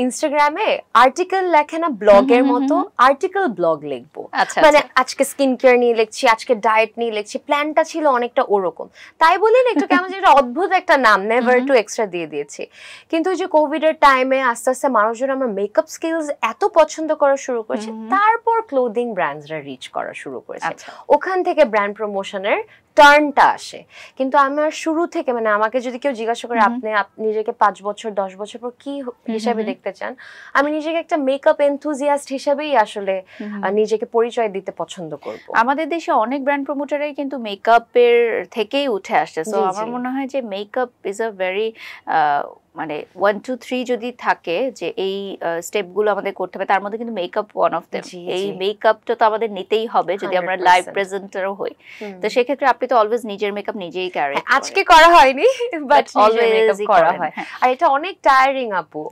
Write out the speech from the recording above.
ইনস্টাগ্রামে আর্টিকেল লেখে না ব্লগের মতো আর্টিকেল ব্লগ লিখবো মানে আজকে স্কিন কেয়ার নিয়ে লিখছি আজকে ডায়েট নিয়ে লিখছি প্ল্যানটা ছিল অনেকটা ওরকম তাই বলি না একটু কেমন যেটা অদ্ভুত একটা নাম নেভার টু এক্সট্রা দিয়ে দিয়েছি কিন্তু ওই যে কোভিড এর টাইমে আস্তে আস্তে মানুষজন আমার মেকআপ স্কিলস এত পছন্দ করা শুরু করেছে তারপর ক্লোদিং ব্র্যান্ডসরা রিচ করা শুরু করেছে ওখান থেকে ব্র্যান্ড প্রমোশনের টার্নটা আসে কিন্তু আমার শুরু থেকে মানে আমাকে যদি কেউ জিজ্ঞাসা করে আপনি নিজেকে 5 বছর 10 বছর পর কি হিসাবে দেখতে চান আমি নিজেকে একটা মেকআপ এনথুজিয়াস্ট হিসেবেই আসলে নিজেকে পরিচয় দিতে পছন্দ করব আমাদের দেশে অনেক ব্র্যান্ড প্রমোটারই কিন্তু মেকআপের থেকেই উঠে আসছে সো আমার মনে হয় যে মেকআপ ইজ আ ভেরি মানে 1 2 3 যদি থাকে যে এই স্টেপগুলো আমাদের করতে হবে তার মধ্যে কিন্তু মেকআপ ওয়ান অফ देम এই মেকআপটা তো আমাদের নিতেই হবে যদি আমরা লাইভ প্রেজেন্টারও হই তো সেই ক্ষেত্রে আপনি তো অলওয়েজ নিজের মেকআপ নিজেই ক্যারি আজকে করা হয়নি বাট অলওয়েজ করা হয় আর এটা অনেক টায়ারিং আপু